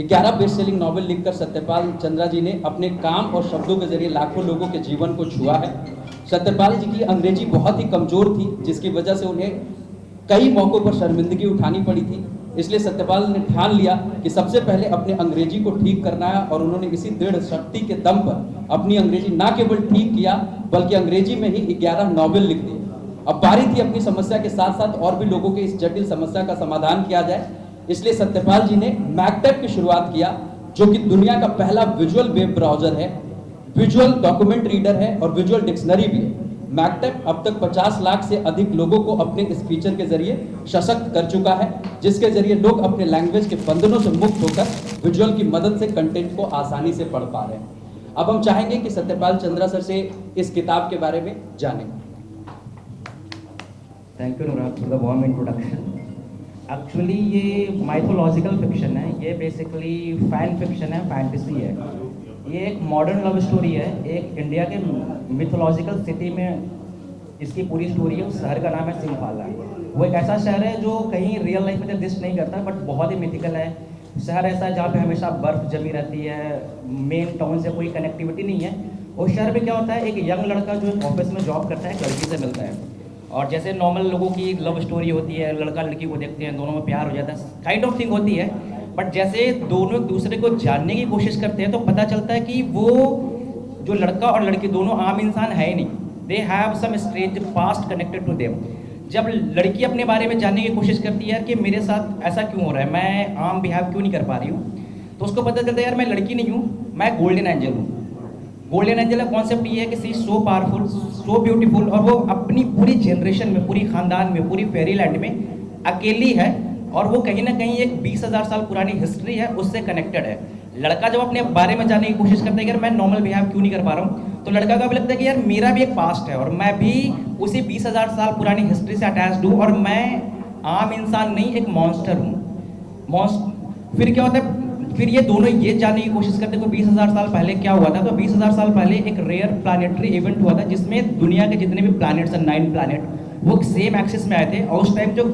11 best selling novel लिखकर सत्यपाल चंद्रा जी ने अपने काम और शब्दों के जरिए लाखों लोगों के जीवन को छुआ है। सत्यपाल जी की अंग्रेजी बहुत ही कमजोर थी, जिसकी वजह से उन्हें कई मौकों पर शर्मिंदगी उठानी पड़ी थी। इसलिए सत्यपाल ने ठान लिया कि सबसे पहले अपने अंग्रेजी को ठीक करना है, और उन्होंने इसी दृढ़ शक्ति के दम पर अपनी अंग्रेजी ना केवल ठीक किया बल्कि अंग्रेजी में ही 11 नॉवेल लिख दिए। अब बारी थी अपनी समस्या के साथ साथ और भी लोगों के इस जटिल समस्या का समाधान किया जाए। इसलिए सत्यपाल जी ने मैकटेप की शुरुआत किया, जो कि दुनिया का पहला विजुअल वेब ब्राउजर है, विजुअल डॉक्यूमेंट रीडर है और विजुअल डिक्शनरी भी है। मैकटेप अब तक 50 लाख से अधिक लोगों को अपने इस फीचर के जरिए सशक्त कर चुका है, जिसके जरिए लोग अपने लैंग्वेज के बंधनों से मुक्त होकर विजुअल की मदद से कंटेंट को आसानी से पढ़ पा रहे हैं। अब हम चाहेंगे कि सत्यपाल चंद्रा सर से इस किताब के बारे में जानें। Thank you Anurag for the warm introduction. Actually ये माइथोलॉजिकल फिक्शन है, ये बेसिकली फैन फिक्शन है, फैंटेसी है। ये एक मॉडर्न लव स्टोरी है, एक इंडिया के मिथोलॉजिकल सिटी में इसकी पूरी स्टोरी है। उस शहर का नाम है सिंहपाला। वो एक ऐसा शहर है जो कहीं रियल लाइफ में एग्जिस्ट नहीं करता, बट बहुत ही मिथिकल है। शहर ऐसा है जहाँ पे हमेशा बर्फ जमी रहती है, मेन टाउन से कोई कनेक्टिविटी नहीं है। उस शहर में क्या होता है, एक यंग लड़का जो ऑफिस में जॉब करता है, एक लड़की से मिलता है, और जैसे नॉर्मल लोगों की लव स्टोरी होती है, लड़का लड़की को देखते हैं, दोनों में प्यार हो जाता है, काइंड ऑफ थिंग होती है। बट जैसे दोनों एक दूसरे को जानने की कोशिश करते हैं तो पता चलता है कि वो जो लड़का और लड़की दोनों आम इंसान है ही नहीं, they have some strange past connected to them. जब लड़की अपने बारे में जानने की कोशिश करती है कि मेरे साथ ऐसा क्यों हो रहा है, मैं आम बिहेव क्यों नहीं कर पा रही हूँ, तो उसको पता चलता है यार मैं लड़की नहीं हूँ, मैं गोल्डन एंजल हूँ। गोल्डन एंजल का कॉन्सेप्ट ये है कि सी सो पावरफुल, सो ब्यूटीफुल, और वो अपनी पूरी जनरेशन में, पूरी खानदान में, पूरी फेरी लैंड में अकेली है, और वो कहीं ना कहीं एक 20,000 साल पुरानी हिस्ट्री है, उससे कनेक्टेड है। लड़का जब अपने बारे में जानने की कोशिश करता है कि यार मैं नॉर्मल बिहेव क्यों नहीं कर पा रहा हूँ, तो लड़का का भी लगता है कि यार मेरा भी एक पास्ट है और मैं भी उसी 20,000 साल पुरानी हिस्ट्री से अटैच्ड हूँ, और मैं आम इंसान नहीं, एक मॉन्स्टर हूँ। फिर क्या होता है, फिर ये दोनों ये जानने की कोशिश करते हैं कि 20,000 साल पहले क्या हुआ था। तो 20,000 साल पहले एक रेयर प्लानिटरी इवेंट हुआ था, जिसमें दुनिया के जितने भी प्लैनेट्स हैं, 9 प्लैनेट, वो सेम एक्सिस में आए थे। और उस टाइम जो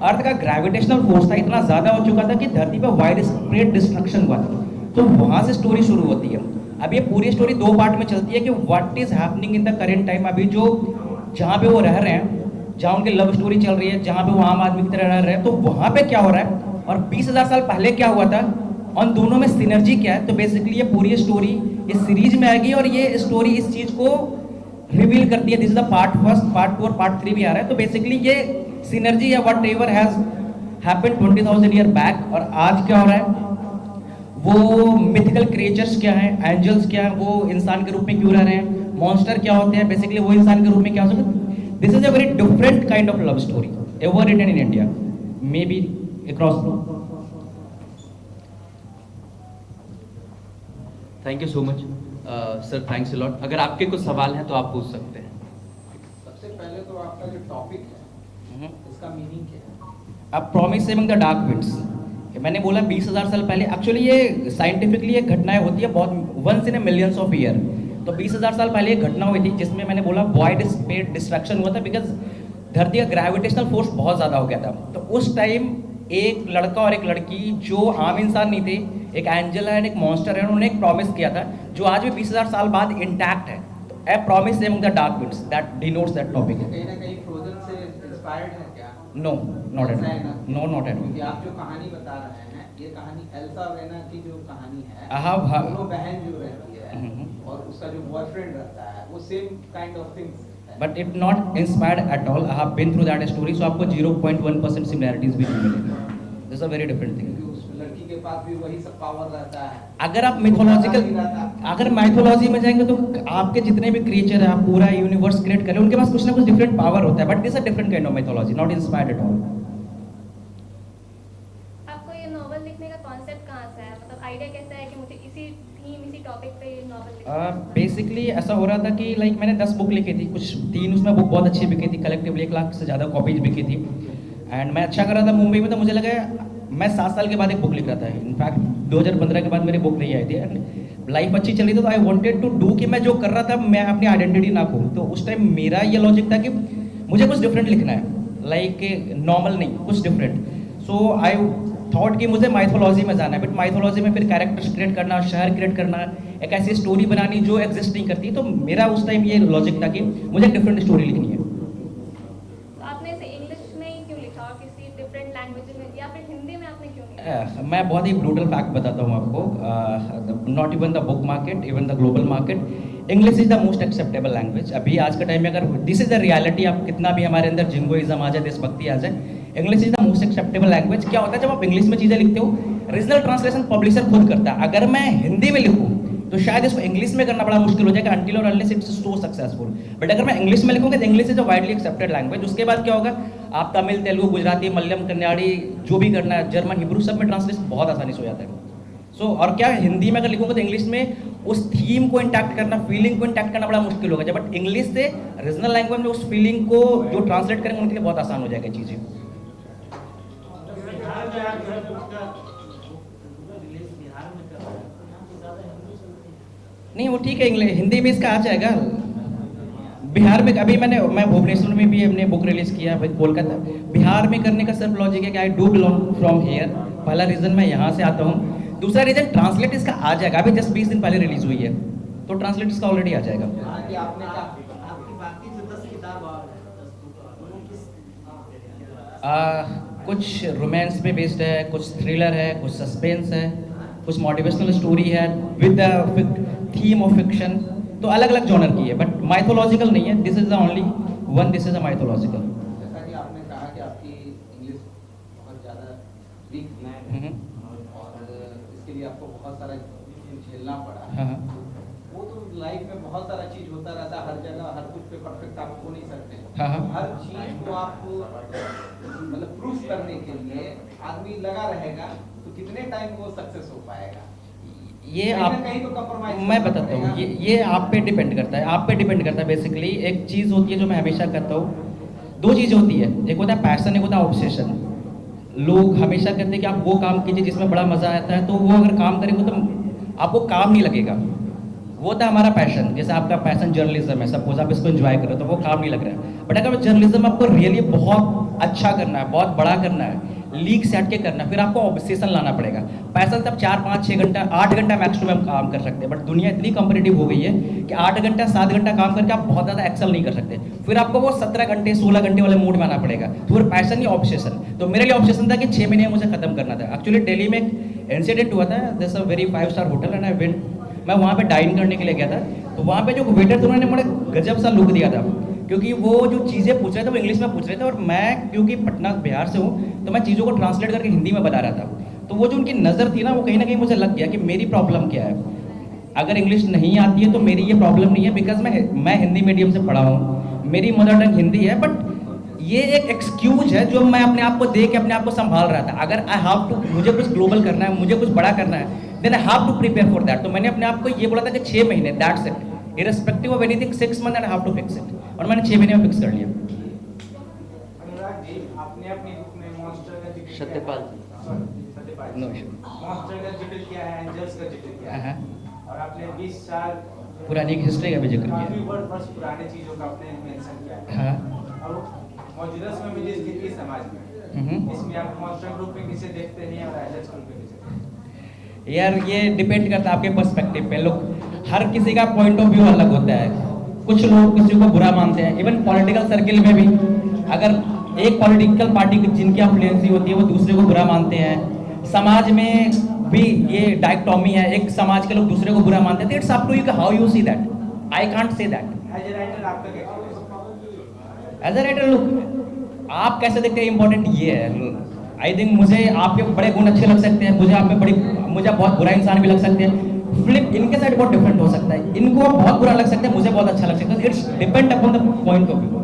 अर्थ का ग्रेविटेशनल फोर्स था इतना ज़्यादा हो चुका था कि धरती पर वाइड स्प्रेड डिस्ट्रक्शन हुआ था। तो वहाँ से स्टोरी शुरू होती है। अब ये पूरी स्टोरी 2 पार्ट में चलती है कि what is happening in the current time. अभी जो जहाँ पे वो रह रहे हैं, जहाँ उनकी लव स्टोरी चल रही है, जहाँ पे वो आम आदमी की तरह रह रहे हैं, तो वहाँ पे क्या हो रहा है और 20,000 साल पहले क्या हुआ था, उन दोनों में सिनर्जी क्या है। तो बेसिकली ये पूरी स्टोरी इस सीरीज में आएगी, और ये स्टोरी इस चीज़ को रिवील करती है। This is the part 1, part 2 और पार्ट 3 भी आ रहा है। तो बेसिकली ये सिनर्जी है what ever has happened 20,000 year back, और आज क्या हो रहा है, वो मिथिकल क्रिएचर्स क्या हैं, एंजल्स क्या हैं, वो इंसान के रूप में क्यों रह रहे हैं, मॉन्स्टर क्या होते हैं, बेसिकली वो इंसान के रूप में क्या हो सकते हैं। This is a very different kind of love story ever written in India, may be across. Thank you so much sir, thanks a lot. अगर आपके कुछ सवाल हैं तो आप पूछ सकते हैं। सबसे पहले तो आपका जो टॉपिक है इसका मीनिंग क्या है? अब promise among the dark winds, मैंने बोला 20,000 साल पहले, एक्चुअली ये साइंटिफिकली एक घटनाएं होती है बहुत, once in a millions of year. तो 20,000 साल पहले एक घटना हुई थी जिसमें मैंने बोला वाइड स्प्रेड डिस्ट्रक्शन हुआ था, बिकॉज धरती का ग्रेविटेशनल फोर्स बहुत ज़्यादा हो गया था। तो उस टाइम एक लड़का और एक लड़की जो आम इंसान नहीं थे, एक एंजल है एक मॉन्स्टर है, उन्होंने एक प्रॉमिस किया था जो आज भी 20,000 साल बाद इंटैक्ट है। तो a promise among the dark winds, that denotes that topic. कहीं ना कहीं फ्रोजन से इंस्पायर्ड है क्या? No, not at all, no, not at all. क्योंकि आप जो कहानी बता रहे हैं, ये कहानी एल्सा और एना की जो कहानी है, हाँ, दोनों बहन जो रहती है और उसका जो बॉयफ्रेंड रहता है, वो same kind of things. But it not inspired at all. I have been through that story, so आपको 0.1% सिमिलैरिटीज भी नहीं मिलेंगे। This is a very different thing. उस लड़की के पास भी वही सब पावर रहता है। अगर आप मिथोलॉजिकल, अगर माइथोलॉजी में जाएंगे तो आपके जितने भी क्रिएचर हैं, आप पूरा यूनिवर्स क्रिएट करें, उनके पास कुछ ना कुछ डिफरेंट पावर होता है, but this a different kind of mythology, not inspired at all. आपको ये नॉवल लिखने का कॉन्सेप्ट कहाँ से है, मतलब आइडिया कैसा है कि मुझे इसी थीम, इसी टॉपिक पे ये नॉवल लिखना है? बेसिकली ऐसा हो रहा था कि लाइक मैंने 10 बुक लिखी थी, कुछ 3 उसमें बुक बहुत अच्छी बिकी थी, कलेक्टिवली 1 लाख से ज़्यादा कॉपीज बिकी थी, एंड मैं अच्छा कर रहा था मुंबई में। तो मुझे लगा मैं 7 साल के बाद एक बुक लिख रहा था, इनफैक्ट 2015 के बाद मेरी बुक नहीं आई थी, एंड लाइफ अच्छी चल रही थी। तो आई वांटेड टू डू कि मैं जो कर रहा था मैं अपनी आइडेंटिटी ना खो। तो उस टाइम मेरा ये लॉजिक था कि मुझे कुछ डिफरेंट लिखना है, लाइक नॉर्मल नहीं, कुछ डिफरेंट। सो आई शॉर्ट की मुझे माइथोलॉजी में जाना है, बट माइथोलॉजी में फिर कैरेक्टर्स क्रिएट करना, शहर क्रिएट करना, एक ऐसी स्टोरी बनानी जो एग्जिस्ट नहीं करती। तो मेरा उस टाइम ये लॉजिक था कि मुझे डिफरेंट स्टोरी लिखनी है। तो आपने इसे इंग्लिश में ही क्यों लिखा और किसी डिफरेंट लैंग्वेज में, या फिर हिंदी में आपने क्यों लिखा? मैं बहुत ही ब्रूटल फैक्ट बताता हूँ आपको। Not even the book market, even the global market, English is the most acceptable language. अभी आज के टाइम में अगर दिस इज द रियलिटी, आप कितना भी हमारे अंदर जिंगोइज्म आ जाए, देशभक्ति आ जाए, English is the most acceptable language. क्या होता है जब आप इंग्लिश में चीज़ें लिखते हो, रीजनल ट्रांसलेशन पब्लिशर खुद करता है। अगर मैं हिंदी में लिखूँ तो शायद इसको इंग्लिश में करना बड़ा मुश्किल हो जाएगा, अनटिल और unless it's so successful. But अगर मैं इंग्लिश में लिखूँगा तो English is a widely accepted language. उसके बाद क्या होगा, आप तमिल, तेलुगु, गुजराती, मलयालम, कन्याड़ी, जो भी करना है, जर्मन, हिब्रू, सब में ट्रांसलेशन बहुत आसानी से हो जाता है। और क्या हिंदी में अगर लिखूंगा तो इंग्लिश में उस थीम को इंटैक्ट करना, फीलिंग को इंटैक्ट करना बड़ा मुश्किल होगा। बट इंग्लिश से रीजनल लैंग्वेज में उस फीलिंग को जो ट्रांसलेट करेंगे उनके लिए बहुत आसान हो जाएगा चीज़ें। नहीं वो ठीक है, इंग्लिश हिंदी में इसका आ जाएगा। बिहार में अभी मैं भुवनेश्वर में भी हमने बुक रिलीज किया, कोलकाता। बिहार में करने का सिर्फ लॉजिक है कि I do belong from here, पहला रीज़न मैं यहाँ से आता हूँ। दूसरा रीज़न ट्रांसलेट इसका आ जाएगा, अभी जस्ट 20 दिन पहले रिलीज हुई है तो ट्रांसलेट इसका ऑलरेडी आ जाएगा। कुछ रोमांस पे बेस्ड है, कुछ थ्रिलर है, कुछ सस्पेंस है, कुछ मोटिवेशनल स्टोरी है विद थीम ऑफ फिक्शन। तो अलग अलग जॉनर की है, बट माइथोलॉजिकल नहीं है। This is the only one, this is a mythological. जैसा कि आपने कहा कि आपकी इंग्लिश बहुत ज़्यादा वीक थी और इसके लिए आपको बहुत सारा झेलना पड़ा। हाँ। वो तो लाइफ में बहुत सारा चीज होता रहता है, हर जगह हर कुछ पे परफेक्ट आप हो नहीं सकते। हाँ। हर चीज को आपको मतलब प्रूफ करने के लिए आदमी लगा रहेगा, तो कितने टाइम वो सक्सेस हो पाएगा? ये आप कहीं तो compromise मैं करना बताता हूँ, पड़ेगा। ये आप पे डिपेंड करता है, आप पे डिपेंड करता है। बेसिकली एक चीज़ होती है जो मैं हमेशा करता हूँ, दो चीज़ें होती है, एक होता है पैशन, एक होता है ऑब्सेशन। लोग हमेशा कहते हैं कि आप वो काम कीजिए जिसमें बड़ा मज़ा आता है, तो वो अगर काम करेंगे तो आपको काम नहीं लगेगा। वो था हमारा पैशन। जैसे आपका पैशन जर्नलिज्म है, सपोज आप इसको एंजॉय कर रहे हो तो वो काम नहीं लग रहा है। बट अगर जर्नलिज्म आपको रियली बहुत अच्छा करना है, बहुत बड़ा करना है, लीक से हट के करना, फिर आपको ऑब्सेशन लाना पड़ेगा। पैशन तब 4, 5, 6 घंटा, 8 घंटा मैक्स टू मैक्स काम कर सकते हैं। बट दुनिया इतनी कॉम्पिटिटिव हो गई है कि 8 घंटा, 7 घंटा काम करके आप बहुत ज़्यादा एक्सेल नहीं कर सकते। फिर आपको वो 17 घंटे, 16 घंटे वाले मूड में आना पड़ेगा। तो फिर पैशन या ऑब्सेशन। तो मेरे लिए ऑब्सेशन था कि 6 महीने में मुझे खत्म करना था। एक्चुअली दिल्ली में एक इंसिडेंट हुआ था, this a very 5 star hotel and I went. मैं वहाँ पे डाइन करने के लिए गया था, तो वहाँ पे जो वेटर थे उन्होंने मुझे गजब सा लुक दिया था, क्योंकि वो जो चीज़ें पूछ रहे थे वो इंग्लिश में पूछ रहे थे, और मैं क्योंकि पटना बिहार से हूँ तो मैं चीज़ों को ट्रांसलेट करके हिंदी में बता रहा था। तो वो जो उनकी नज़र थी ना, वो कहीं ना कहीं मुझे लग गया कि मेरी प्रॉब्लम क्या है। अगर इंग्लिश नहीं आती है तो मेरी ये प्रॉब्लम नहीं है, बिकॉज मैं हिंदी मीडियम से पढ़ा हूँ, मेरी मदर टंग हिंदी है। बट ये एक एक्सक्यूज है जो मैं अपने आप को दे के अपने आप को संभाल रहा था। अगर आई हैव टू, मुझे कुछ ग्लोबल करना है, मुझे कुछ बड़ा करना है, then I have to prepare for that. तो मैंने अपने आप को ये बोला था कि 6 महीने, that's it, irrespective of anything, 6 months and I have to fix it। और मैंने 6 महीने में फिक्स कर लिया। अनुराग जी, आपने अपनी बुक में मॉन्स्टर का जिक्र Satyapal Satyapal no issue. Monster का जिक्र किया है, एंजल्स का जिक्र किया है, और आपने 20 साल पुरानी एक हिस्ट्री का भी जिक्र काफी किया। वर्ष पुराने चीजों का आपने मेंशन किया है। हाँ। और मौजूदा समय में जो स्थिति है समाज में, इसमें आप मॉन्स्टर ग्रुप में किसे देखते हैं और एंजल्स ग्रुप में किसे देखते हैं? यार ये डिपेंड करता है आपके पर्सपेक्टिव पे। लोग, हर किसी का पॉइंट ऑफ व्यू अलग होता है। कुछ लोग किसी को बुरा मानते हैं, इवन पॉलिटिकल सर्किल में भी अगर एक पॉलिटिकल पार्टी जिनकी इन्फ्लुएंसी होती है वो दूसरे को बुरा मानते हैं। समाज में भी ये डायकोटॉमी है, एक समाज के लोग दूसरे को बुरा मानते हैं। It's up to you how you see that, I can't say that. As a writer आपका क्या कहना है? एज ए राइटर लुक, आप कैसे देखते हैं इंपॉर्टेंट ये है। आई थिंक मुझे आपके बड़े गुण अच्छे लग सकते हैं, मुझे बहुत बुरा इंसान भी लग सकते हैं। फ्लिप इनके साइड बहुत डिफरेंट हो सकता है, इनको बहुत बुरा लग सकता है, मुझे बहुत अच्छा लग सकता है। It's depend upon the point of view.